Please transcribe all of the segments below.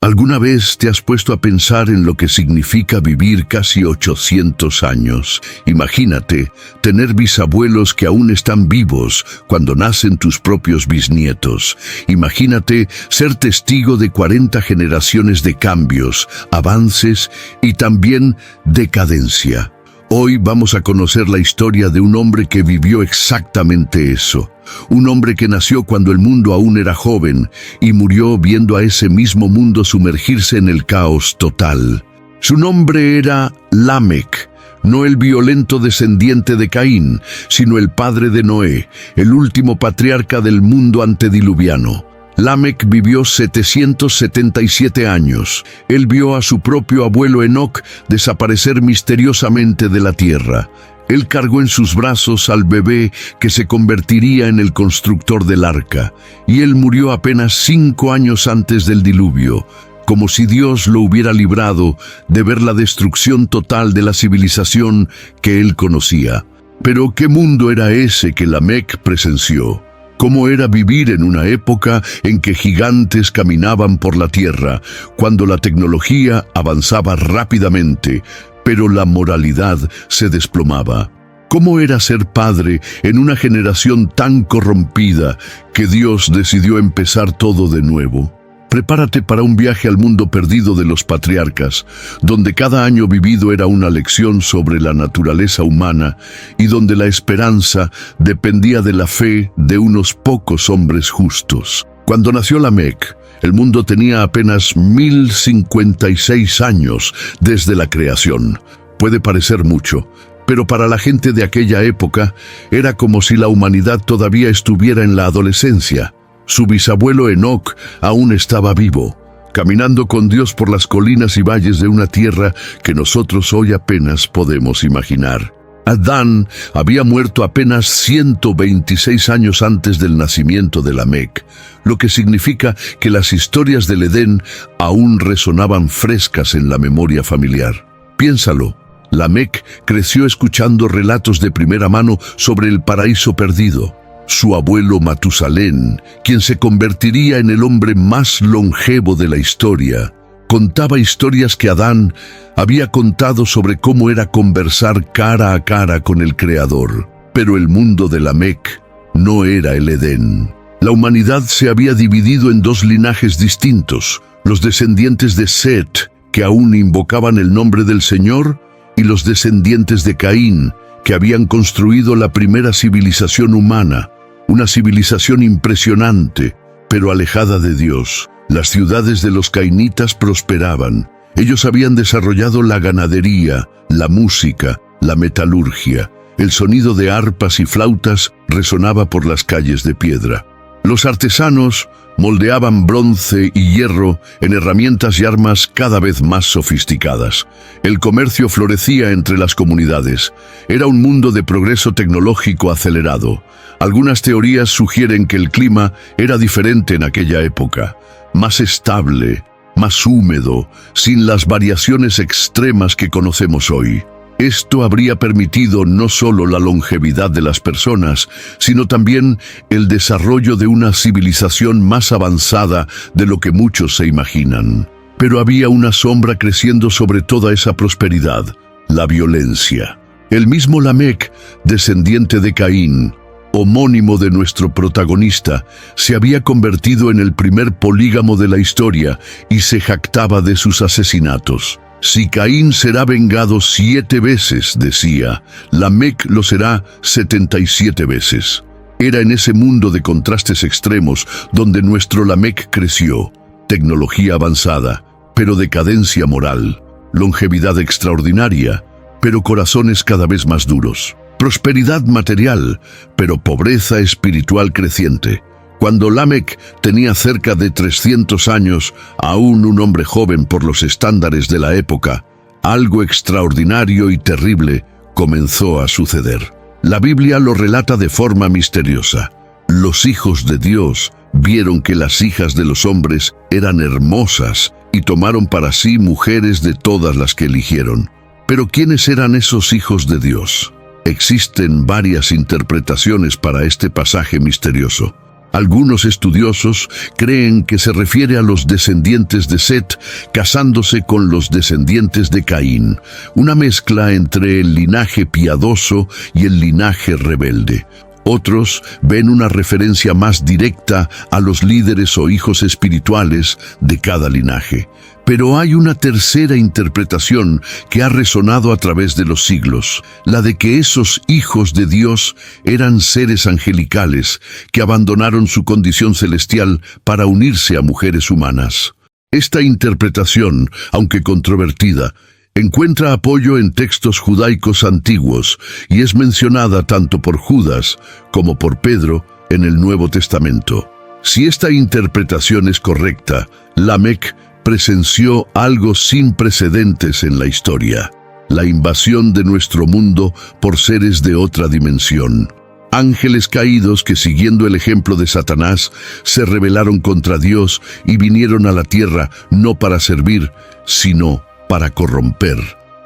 ¿Alguna vez te has puesto a pensar en lo que significa vivir casi 800 años? Imagínate tener bisabuelos que aún están vivos cuando nacen tus propios bisnietos. Imagínate ser testigo de 40 generaciones de cambios, avances y también decadencia. Hoy vamos a conocer la historia de un hombre que vivió exactamente eso. Un hombre que nació cuando el mundo aún era joven y murió viendo a ese mismo mundo sumergirse en el caos total. Su nombre era Lamec, no el violento descendiente de Caín, sino el padre de Noé, el último patriarca del mundo antediluviano. Lamec vivió 777 años. Él vio a su propio abuelo Enoc desaparecer misteriosamente de la tierra. Él cargó en sus brazos al bebé que se convertiría en el constructor del arca, y él murió apenas 5 años antes del diluvio, como si Dios lo hubiera librado de ver la destrucción total de la civilización que él conocía. Pero ¿qué mundo era ese que Lamec presenció? ¿Cómo era vivir en una época en que gigantes caminaban por la tierra, cuando la tecnología avanzaba rápidamente, pero la moralidad se desplomaba? ¿Cómo era ser padre en una generación tan corrompida que Dios decidió empezar todo de nuevo? Prepárate para un viaje al mundo perdido de los patriarcas, donde cada año vivido era una lección sobre la naturaleza humana y donde la esperanza dependía de la fe de unos pocos hombres justos. Cuando nació Lamec, el mundo tenía apenas 1056 años desde la creación. Puede parecer mucho, pero para la gente de aquella época era como si la humanidad todavía estuviera en la adolescencia. Su bisabuelo Enoc aún estaba vivo, caminando con Dios por las colinas y valles de una tierra que nosotros hoy apenas podemos imaginar. Adán había muerto apenas 126 años antes del nacimiento de Lamec, lo que significa que las historias del Edén aún resonaban frescas en la memoria familiar. Piénsalo, Lamec creció escuchando relatos de primera mano sobre el paraíso perdido. Su abuelo Matusalén, quien se convertiría en el hombre más longevo de la historia, contaba historias que Adán había contado sobre cómo era conversar cara a cara con el Creador. Pero el mundo de Lamec no era el Edén. La humanidad se había dividido en 2 linajes distintos: los descendientes de Set, que aún invocaban el nombre del Señor, y los descendientes de Caín, que habían construido la primera civilización humana, una civilización impresionante, pero alejada de Dios. Las ciudades de los cainitas prosperaban. Ellos habían desarrollado la ganadería, la música, la metalurgia. El sonido de arpas y flautas resonaba por las calles de piedra. Los artesanos moldeaban bronce y hierro en herramientas y armas cada vez más sofisticadas. El comercio florecía entre las comunidades. Era un mundo de progreso tecnológico acelerado. Algunas teorías sugieren que el clima era diferente en aquella época, más estable, más húmedo, sin las variaciones extremas que conocemos hoy. Esto habría permitido no solo la longevidad de las personas, sino también el desarrollo de una civilización más avanzada de lo que muchos se imaginan. Pero había una sombra creciendo sobre toda esa prosperidad: la violencia. El mismo Lamec, descendiente de Caín, homónimo de nuestro protagonista, se había convertido en el primer polígamo de la historia y se jactaba de sus asesinatos. Si Caín será vengado 7 veces, decía, Lamec lo será 77 veces. Era en ese mundo de contrastes extremos donde nuestro Lamec creció: tecnología avanzada, pero decadencia moral; longevidad extraordinaria, pero corazones cada vez más duros; prosperidad material, pero pobreza espiritual creciente. Cuando Lamec tenía cerca de 300 años, aún un hombre joven por los estándares de la época, algo extraordinario y terrible comenzó a suceder. La Biblia lo relata de forma misteriosa. Los hijos de Dios vieron que las hijas de los hombres eran hermosas y tomaron para sí mujeres de todas las que eligieron. Pero ¿quiénes eran esos hijos de Dios? Existen varias interpretaciones para este pasaje misterioso. Algunos estudiosos creen que se refiere a los descendientes de Set casándose con los descendientes de Caín, una mezcla entre el linaje piadoso y el linaje rebelde. Otros ven una referencia más directa a los líderes o hijos espirituales de cada linaje. Pero hay una tercera interpretación que ha resonado a través de los siglos, la de que esos hijos de Dios eran seres angelicales que abandonaron su condición celestial para unirse a mujeres humanas. Esta interpretación, aunque controvertida, encuentra apoyo en textos judaicos antiguos y es mencionada tanto por Judas como por Pedro en el Nuevo Testamento. Si esta interpretación es correcta, Lamec presenció algo sin precedentes en la historia: la invasión de nuestro mundo por seres de otra dimensión. Ángeles caídos que, siguiendo el ejemplo de Satanás, se rebelaron contra Dios y vinieron a la tierra no para servir, sino para corromper.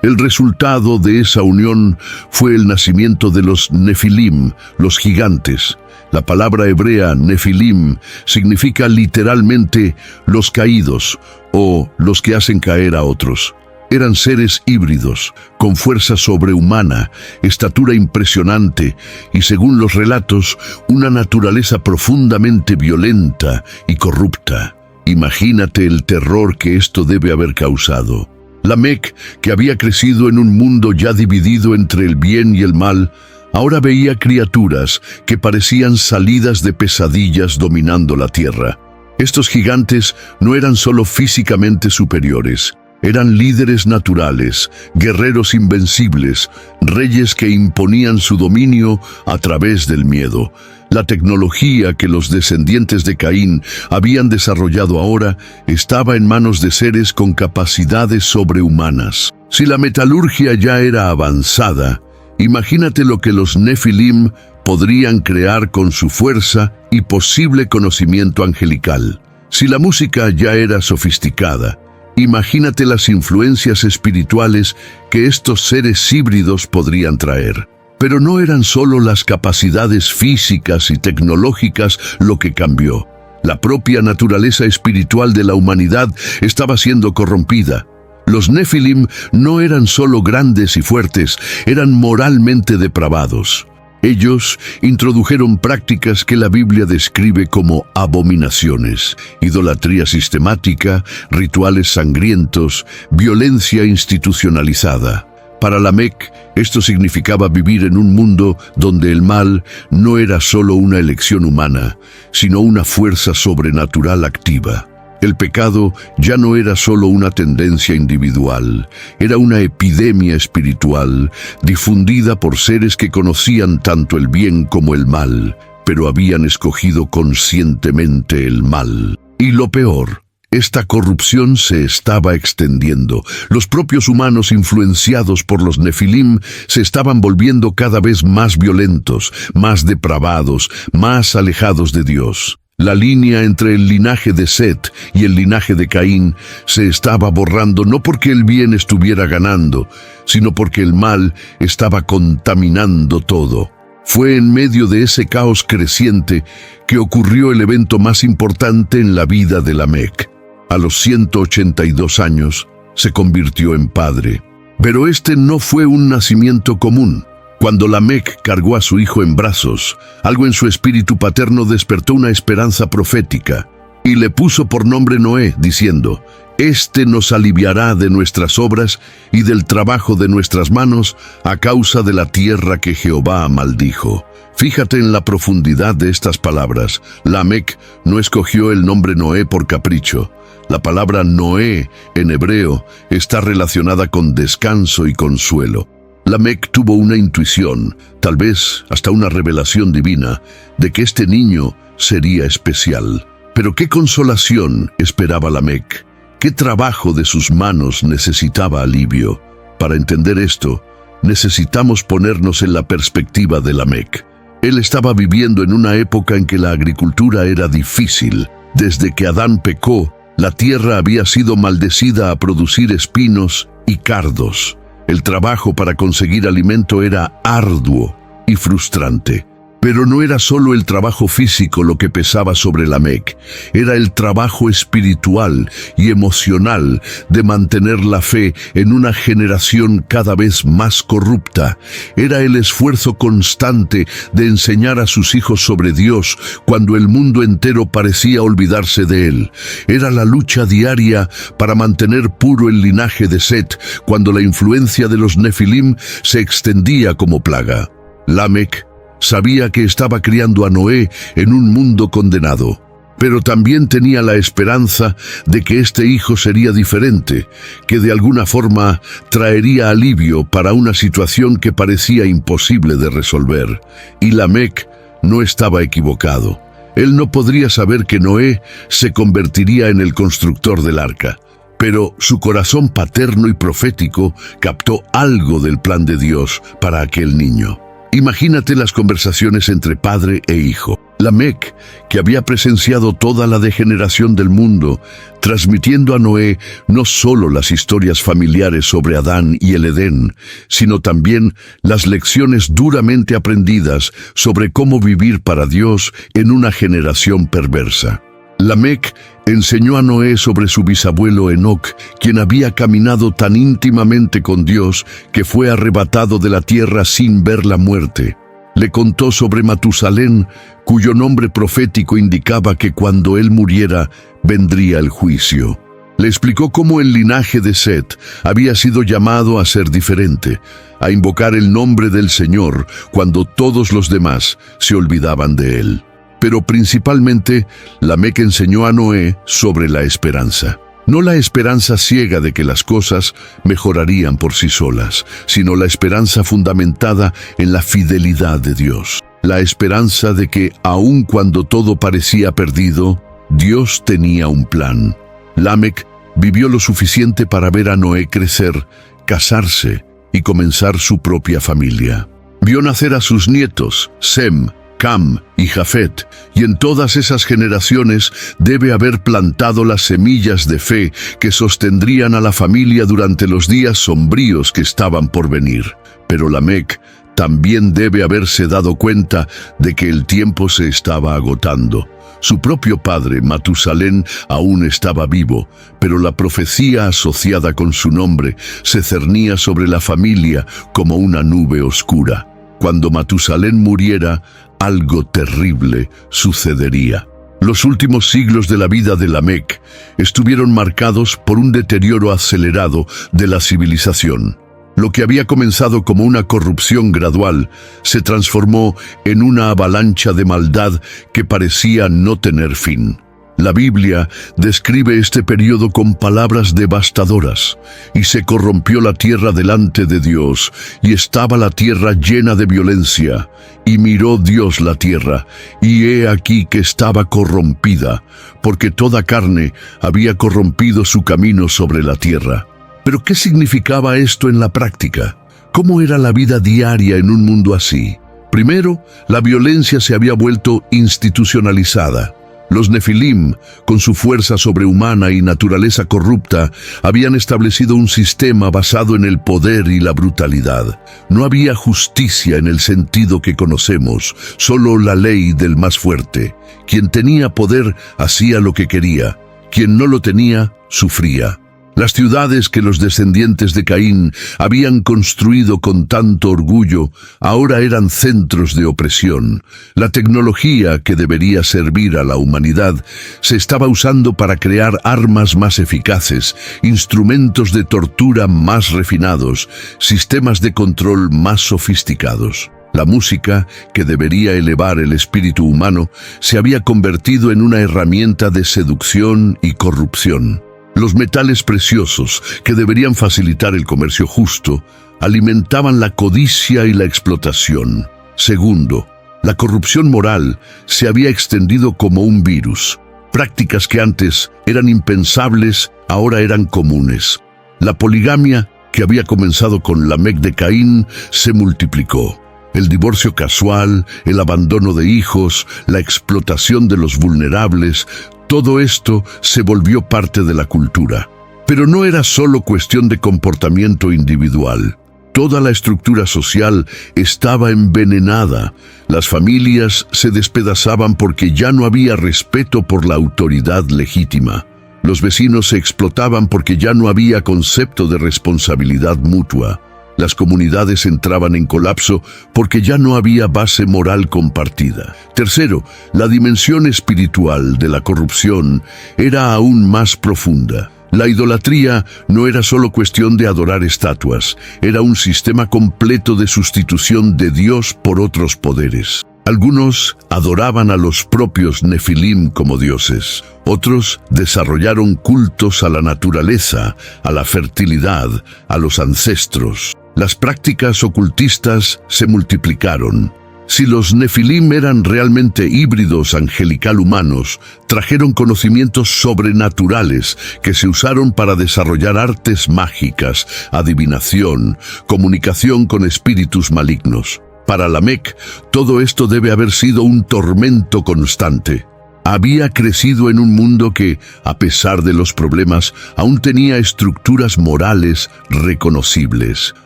El resultado de esa unión fue el nacimiento de los Nefilim, los gigantes. La palabra hebrea Nefilim significa literalmente los caídos o los que hacen caer a otros. Eran seres híbridos, con fuerza sobrehumana, estatura impresionante y, según los relatos, una naturaleza profundamente violenta y corrupta. Imagínate el terror que esto debe haber causado. Lamec, que había crecido en un mundo ya dividido entre el bien y el mal, ahora veía criaturas que parecían salidas de pesadillas dominando la tierra. Estos gigantes no eran solo físicamente superiores, eran líderes naturales, guerreros invencibles, reyes que imponían su dominio a través del miedo. La tecnología que los descendientes de Caín habían desarrollado ahora estaba en manos de seres con capacidades sobrehumanas. Si la metalurgia ya era avanzada, imagínate lo que los Nefilim podrían crear con su fuerza y posible conocimiento angelical. Si la música ya era sofisticada, imagínate las influencias espirituales que estos seres híbridos podrían traer. Pero no eran solo las capacidades físicas y tecnológicas lo que cambió. La propia naturaleza espiritual de la humanidad estaba siendo corrompida. Los Nefilim no eran solo grandes y fuertes, eran moralmente depravados. Ellos introdujeron prácticas que la Biblia describe como abominaciones: idolatría sistemática, rituales sangrientos, violencia institucionalizada. Para Lamec, esto significaba vivir en un mundo donde el mal no era solo una elección humana, sino una fuerza sobrenatural activa. El pecado ya no era solo una tendencia individual, era una epidemia espiritual difundida por seres que conocían tanto el bien como el mal, pero habían escogido conscientemente el mal. Y lo peor, esta corrupción se estaba extendiendo. Los propios humanos, influenciados por los Nefilim, se estaban volviendo cada vez más violentos, más depravados, más alejados de Dios. La línea entre el linaje de Set y el linaje de Caín se estaba borrando, no porque el bien estuviera ganando, sino porque el mal estaba contaminando todo. Fue en medio de ese caos creciente que ocurrió el evento más importante en la vida de Lamec. A los 182 años se convirtió en padre. Pero este no fue un nacimiento común. Cuando Lamec cargó a su hijo en brazos, algo en su espíritu paterno despertó una esperanza profética y le puso por nombre Noé, diciendo: «Este nos aliviará de nuestras obras y del trabajo de nuestras manos a causa de la tierra que Jehová maldijo». Fíjate en la profundidad de estas palabras. Lamec no escogió el nombre Noé por capricho. La palabra Noé en hebreo está relacionada con descanso y consuelo. Lamec tuvo una intuición, tal vez hasta una revelación divina, de que este niño sería especial. Pero ¿qué consolación esperaba Lamec? ¿Qué trabajo de sus manos necesitaba alivio? Para entender esto, necesitamos ponernos en la perspectiva de Lamec. Él estaba viviendo en una época en que la agricultura era difícil. Desde que Adán pecó, la tierra había sido maldecida a producir espinos y cardos. El trabajo para conseguir alimento era arduo y frustrante. Pero no era solo el trabajo físico lo que pesaba sobre Lamec, era el trabajo espiritual y emocional de mantener la fe en una generación cada vez más corrupta. Era el esfuerzo constante de enseñar a sus hijos sobre Dios cuando el mundo entero parecía olvidarse de él. Era la lucha diaria para mantener puro el linaje de Set cuando la influencia de los Nefilim se extendía como plaga. Lamec sabía que estaba criando a Noé en un mundo condenado, pero también tenía la esperanza de que este hijo sería diferente, que de alguna forma traería alivio para una situación que parecía imposible de resolver. Y Lamec no estaba equivocado. Él no podría saber que Noé se convertiría en el constructor del arca, pero su corazón paterno y profético captó algo del plan de Dios para aquel niño. Imagínate las conversaciones entre padre e hijo. Lamec, que había presenciado toda la degeneración del mundo, transmitiendo a Noé no solo las historias familiares sobre Adán y el Edén, sino también las lecciones duramente aprendidas sobre cómo vivir para Dios en una generación perversa. Lamec enseñó a Noé sobre su bisabuelo Enoc, quien había caminado tan íntimamente con Dios que fue arrebatado de la tierra sin ver la muerte. Le contó sobre Matusalén, cuyo nombre profético indicaba que cuando él muriera, vendría el juicio. Le explicó cómo el linaje de Set había sido llamado a ser diferente, a invocar el nombre del Señor cuando todos los demás se olvidaban de él. Pero principalmente, Lamec enseñó a Noé sobre la esperanza. No la esperanza ciega de que las cosas mejorarían por sí solas, sino la esperanza fundamentada en la fidelidad de Dios. La esperanza de que, aun cuando todo parecía perdido, Dios tenía un plan. Lamec vivió lo suficiente para ver a Noé crecer, casarse y comenzar su propia familia. Vio nacer a sus nietos, Sem, Cam y Jafet, y en todas esas generaciones debe haber plantado las semillas de fe que sostendrían a la familia durante los días sombríos que estaban por venir. Pero Lamec también debe haberse dado cuenta de que el tiempo se estaba agotando. Su propio padre, Matusalén, aún estaba vivo, pero la profecía asociada con su nombre se cernía sobre la familia como una nube oscura. Cuando Matusalén muriera, algo terrible sucedería. Los últimos siglos de la vida de Lamec estuvieron marcados por un deterioro acelerado de la civilización. Lo que había comenzado como una corrupción gradual se transformó en una avalancha de maldad que parecía no tener fin. La Biblia describe este periodo con palabras devastadoras. Y se corrompió la tierra delante de Dios, y estaba la tierra llena de violencia. Y miró Dios la tierra, y he aquí que estaba corrompida, porque toda carne había corrompido su camino sobre la tierra. ¿Pero qué significaba esto en la práctica? ¿Cómo era la vida diaria en un mundo así? Primero, la violencia se había vuelto institucionalizada. Los Nefilim, con su fuerza sobrehumana y naturaleza corrupta, habían establecido un sistema basado en el poder y la brutalidad. No había justicia en el sentido que conocemos, solo la ley del más fuerte. Quien tenía poder hacía lo que quería, quien no lo tenía, sufría. Las ciudades que los descendientes de Caín habían construido con tanto orgullo ahora eran centros de opresión. La tecnología que debería servir a la humanidad se estaba usando para crear armas más eficaces, instrumentos de tortura más refinados, sistemas de control más sofisticados. La música, que debería elevar el espíritu humano, se había convertido en una herramienta de seducción y corrupción. Los metales preciosos, que deberían facilitar el comercio justo, alimentaban la codicia y la explotación. Segundo, la corrupción moral se había extendido como un virus. Prácticas que antes eran impensables, ahora eran comunes. La poligamia, que había comenzado con Lamec de Caín, se multiplicó. El divorcio casual, el abandono de hijos, la explotación de los vulnerables, todo esto se volvió parte de la cultura. Pero no era solo cuestión de comportamiento individual. Toda la estructura social estaba envenenada. Las familias se despedazaban porque ya no había respeto por la autoridad legítima. Los vecinos se explotaban porque ya no había concepto de responsabilidad mutua. Las comunidades entraban en colapso porque ya no había base moral compartida. Tercero, la dimensión espiritual de la corrupción era aún más profunda. La idolatría no era solo cuestión de adorar estatuas, era un sistema completo de sustitución de Dios por otros poderes. Algunos adoraban a los propios Nefilim como dioses. Otros desarrollaron cultos a la naturaleza, a la fertilidad, a los ancestros. Las prácticas ocultistas se multiplicaron. Si los Nefilim eran realmente híbridos angelical humanos, trajeron conocimientos sobrenaturales que se usaron para desarrollar artes mágicas, adivinación, comunicación con espíritus malignos. Para Lamec, todo esto debe haber sido un tormento constante. Había crecido en un mundo que, a pesar de los problemas, aún tenía estructuras morales reconocibles.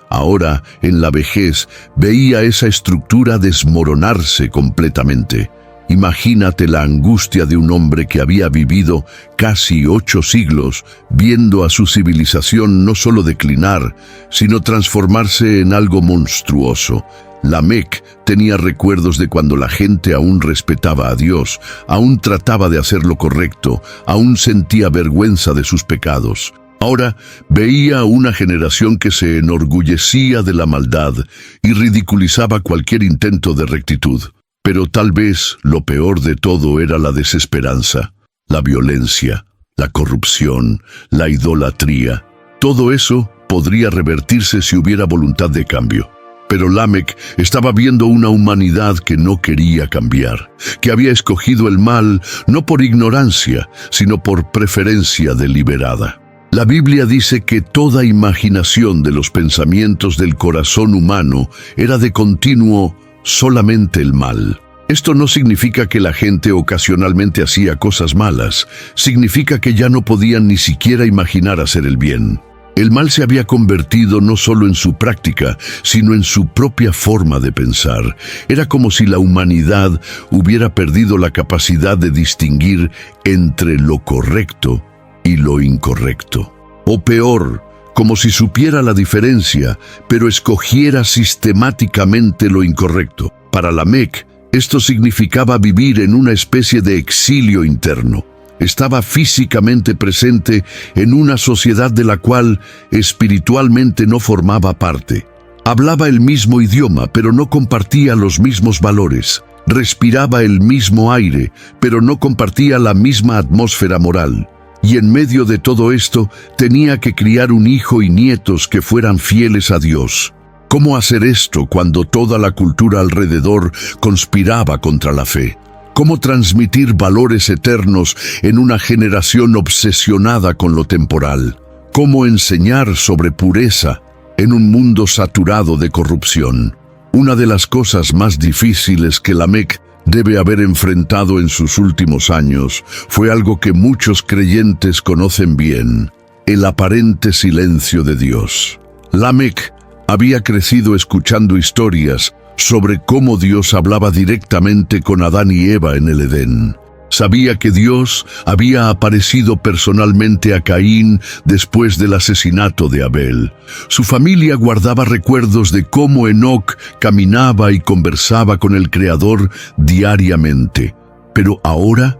Ahora, en la vejez, veía esa estructura desmoronarse completamente. Imagínate la angustia de un hombre que había vivido casi 8 siglos, viendo a su civilización no solo declinar, sino transformarse en algo monstruoso. Lamec tenía recuerdos de cuando la gente aún respetaba a Dios, aún trataba de hacer lo correcto, aún sentía vergüenza de sus pecados. Ahora veía una generación que se enorgullecía de la maldad y ridiculizaba cualquier intento de rectitud. Pero tal vez lo peor de todo era la desesperanza, la violencia, la corrupción, la idolatría. Todo eso podría revertirse si hubiera voluntad de cambio. Pero Lamec estaba viendo una humanidad que no quería cambiar, que había escogido el mal no por ignorancia, sino por preferencia deliberada. La Biblia dice que toda imaginación de los pensamientos del corazón humano era de continuo solamente el mal. Esto no significa que la gente ocasionalmente hacía cosas malas, significa que ya no podían ni siquiera imaginar hacer el bien. El mal se había convertido no solo en su práctica, sino en su propia forma de pensar. Era como si la humanidad hubiera perdido la capacidad de distinguir entre lo correcto y lo incorrecto. O peor, como si supiera la diferencia, pero escogiera sistemáticamente lo incorrecto. Para Lamec, esto significaba vivir en una especie de exilio interno. Estaba físicamente presente en una sociedad de la cual espiritualmente no formaba parte. Hablaba el mismo idioma, pero no compartía los mismos valores. Respiraba el mismo aire, pero no compartía la misma atmósfera moral. Y en medio de todo esto, tenía que criar un hijo y nietos que fueran fieles a Dios. ¿Cómo hacer esto cuando toda la cultura alrededor conspiraba contra la fe? ¿Cómo transmitir valores eternos en una generación obsesionada con lo temporal? ¿Cómo enseñar sobre pureza en un mundo saturado de corrupción? Una de las cosas más difíciles que Lamec debe haber enfrentado en sus últimos años fue algo que muchos creyentes conocen bien: el aparente silencio de Dios. Lamec había crecido escuchando historias sobre cómo Dios hablaba directamente con Adán y Eva en el Edén. Sabía que Dios había aparecido personalmente a Caín después del asesinato de Abel. Su familia guardaba recuerdos de cómo Enoc caminaba y conversaba con el Creador diariamente. Pero ahora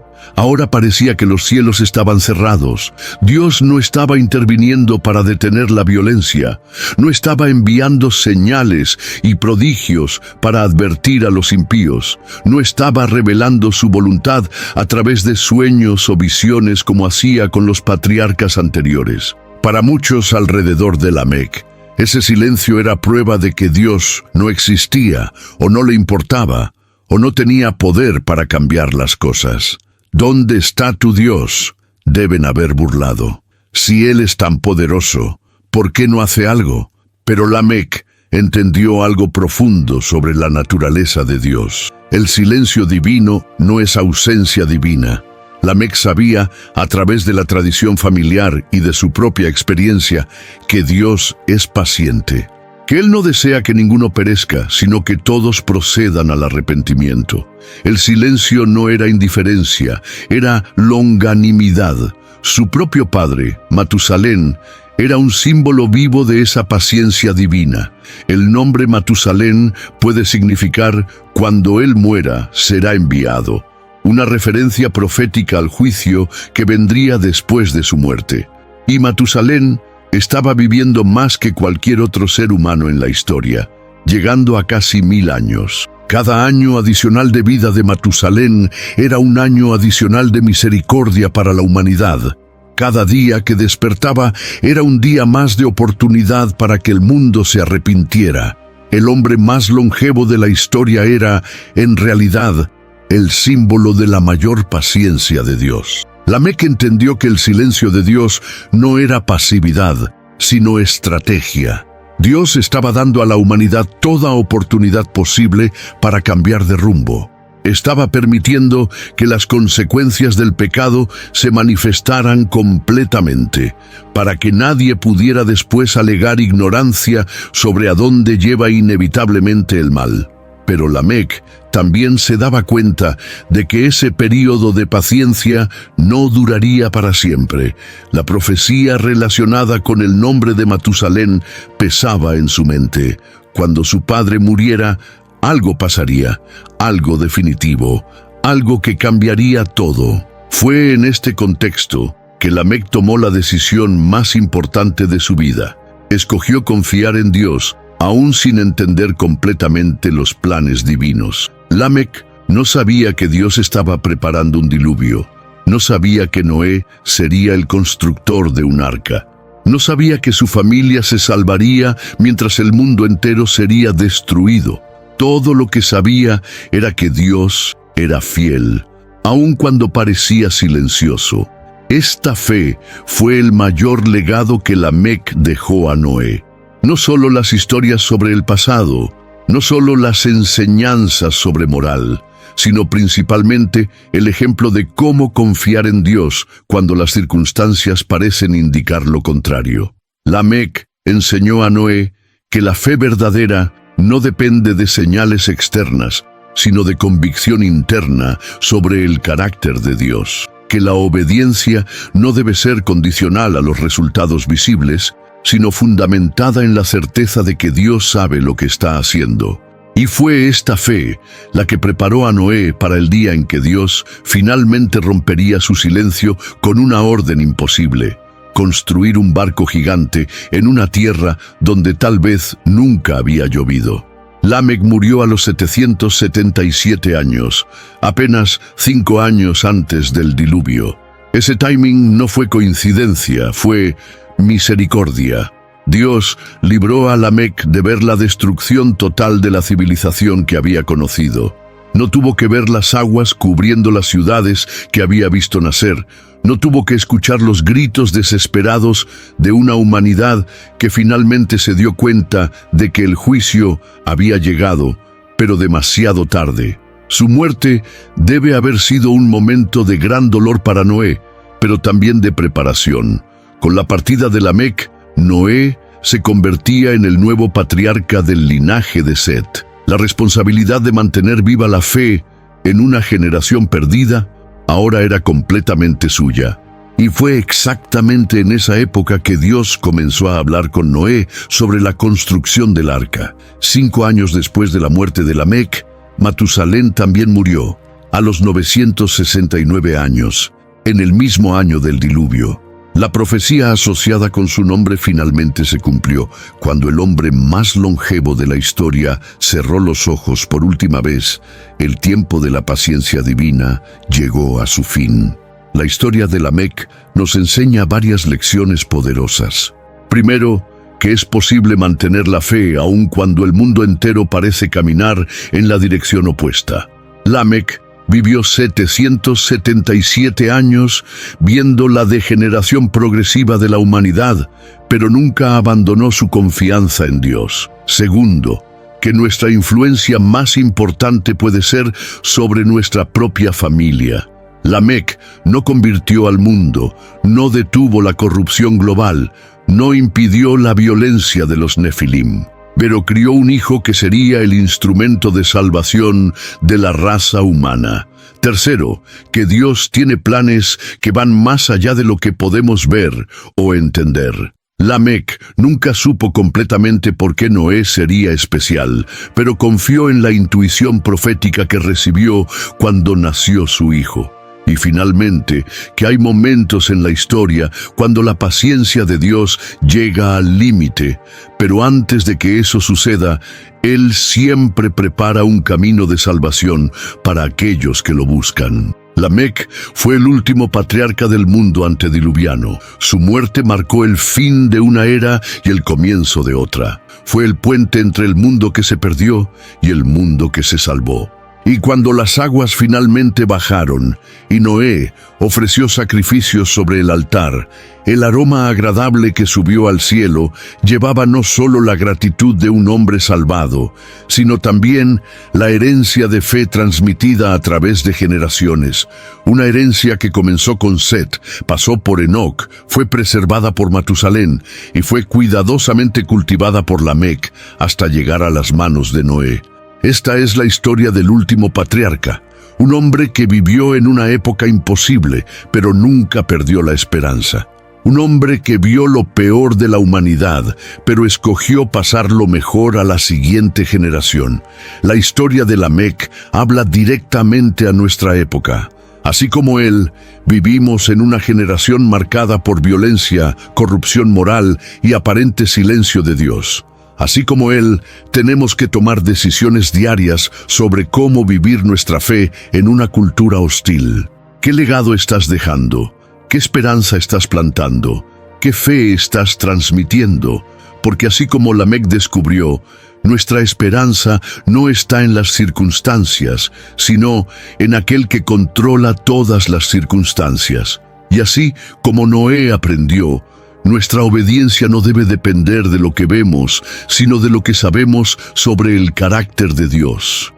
parecía que los cielos estaban cerrados. Dios no estaba interviniendo para detener la violencia. No estaba enviando señales y prodigios para advertir a los impíos. No estaba revelando su voluntad a través de sueños o visiones como hacía con los patriarcas anteriores. Para muchos alrededor de Lamec, ese silencio era prueba de que Dios no existía, o no le importaba, o no tenía poder para cambiar las cosas. ¿Dónde está tu Dios?, deben haber burlado. Si Él es tan poderoso, ¿por qué no hace algo? Pero Lamec entendió algo profundo sobre la naturaleza de Dios. El silencio divino no es ausencia divina. Lamec sabía, a través de la tradición familiar y de su propia experiencia, que Dios es paciente, que Él no desea que ninguno perezca, sino que todos procedan al arrepentimiento. El silencio no era indiferencia, era longanimidad. Su propio padre, Matusalén, era un símbolo vivo de esa paciencia divina. El nombre Matusalén puede significar «cuando él muera, será enviado», una referencia profética al juicio que vendría después de su muerte. Y Matusalén estaba viviendo más que cualquier otro ser humano en la historia, llegando a casi 1000 años. Cada año adicional de vida de Matusalén era un año adicional de misericordia para la humanidad. Cada día que despertaba era un día más de oportunidad para que el mundo se arrepintiera. El hombre más longevo de la historia era, en realidad, el símbolo de la mayor paciencia de Dios. Lamec entendió que el silencio de Dios no era pasividad, sino estrategia. Dios estaba dando a la humanidad toda oportunidad posible para cambiar de rumbo. Estaba permitiendo que las consecuencias del pecado se manifestaran completamente, para que nadie pudiera después alegar ignorancia sobre a dónde lleva inevitablemente el mal. Pero Lamec también se daba cuenta de que ese período de paciencia no duraría para siempre. La profecía relacionada con el nombre de Matusalén pesaba en su mente. Cuando su padre muriera, algo pasaría, algo definitivo, algo que cambiaría todo. Fue en este contexto que Lamec tomó la decisión más importante de su vida. Escogió confiar en Dios, aún sin entender completamente los planes divinos. Lamec no sabía que Dios estaba preparando un diluvio. No sabía que Noé sería el constructor de un arca. No sabía que su familia se salvaría mientras el mundo entero sería destruido. Todo lo que sabía era que Dios era fiel, aun cuando parecía silencioso. Esta fe fue el mayor legado que Lamec dejó a Noé. No solo las historias sobre el pasado, no solo las enseñanzas sobre moral, sino principalmente el ejemplo de cómo confiar en Dios cuando las circunstancias parecen indicar lo contrario. Lamec enseñó a Noé que la fe verdadera no depende de señales externas, sino de convicción interna sobre el carácter de Dios. Que la obediencia no debe ser condicional a los resultados visibles, sino fundamentada en la certeza de que Dios sabe lo que está haciendo. Y fue esta fe la que preparó a Noé para el día en que Dios finalmente rompería su silencio con una orden imposible: construir un barco gigante en una tierra donde tal vez nunca había llovido. Lamec murió a los 777 años, apenas 5 años antes del diluvio. Ese timing no fue coincidencia, fue misericordia. Dios libró a Lamec de ver la destrucción total de la civilización que había conocido. No tuvo que ver las aguas cubriendo las ciudades que había visto nacer. No tuvo que escuchar los gritos desesperados de una humanidad que finalmente se dio cuenta de que el juicio había llegado, pero demasiado tarde. Su muerte debe haber sido un momento de gran dolor para Noé, pero también de preparación. Con la partida de Lamec, Noé se convertía en el nuevo patriarca del linaje de Set. La responsabilidad de mantener viva la fe en una generación perdida ahora era completamente suya. Y fue exactamente en esa época que Dios comenzó a hablar con Noé sobre la construcción del arca. 5 años después de la muerte de Lamec, Matusalén también murió, a los 969 años, en el mismo año del diluvio. La profecía asociada con su nombre finalmente se cumplió, cuando el hombre más longevo de la historia cerró los ojos por última vez. El tiempo de la paciencia divina llegó a su fin. La historia de Lamec nos enseña varias lecciones poderosas. Primero, que es posible mantener la fe aun cuando el mundo entero parece caminar en la dirección opuesta. Lamec vivió 777 años viendo la degeneración progresiva de la humanidad, pero nunca abandonó su confianza en Dios. Segundo, que nuestra influencia más importante puede ser sobre nuestra propia familia. Lamec no convirtió al mundo, no detuvo la corrupción global, no impidió la violencia de los Nefilim. pero crió un hijo que sería el instrumento de salvación de la raza humana. Tercero, que Dios tiene planes que van más allá de lo que podemos ver o entender. Lamec nunca supo completamente por qué Noé sería especial, pero confió en la intuición profética que recibió cuando nació su hijo. Y finalmente, que hay momentos en la historia cuando la paciencia de Dios llega al límite, pero antes de que eso suceda, Él siempre prepara un camino de salvación para aquellos que lo buscan. Lamec fue el último patriarca del mundo antediluviano. Su muerte marcó el fin de una era y el comienzo de otra. Fue el puente entre el mundo que se perdió y el mundo que se salvó. Y cuando las aguas finalmente bajaron y Noé ofreció sacrificios sobre el altar, el aroma agradable que subió al cielo llevaba no solo la gratitud de un hombre salvado, sino también la herencia de fe transmitida a través de generaciones. Una herencia que comenzó con Set, pasó por Enoc, fue preservada por Matusalén y fue cuidadosamente cultivada por Lamec hasta llegar a las manos de Noé. Esta es la historia del último patriarca, un hombre que vivió en una época imposible, pero nunca perdió la esperanza. Un hombre que vio lo peor de la humanidad, pero escogió pasar lo mejor a la siguiente generación. La historia de Lamec habla directamente a nuestra época. Así como él, vivimos en una generación marcada por violencia, corrupción moral y aparente silencio de Dios. Así como él, tenemos que tomar decisiones diarias sobre cómo vivir nuestra fe en una cultura hostil. ¿Qué legado estás dejando? ¿Qué esperanza estás plantando? ¿Qué fe estás transmitiendo? Porque así como Lamec descubrió, nuestra esperanza no está en las circunstancias, sino en aquel que controla todas las circunstancias. Y así como Noé aprendió, nuestra obediencia no debe depender de lo que vemos, sino de lo que sabemos sobre el carácter de Dios.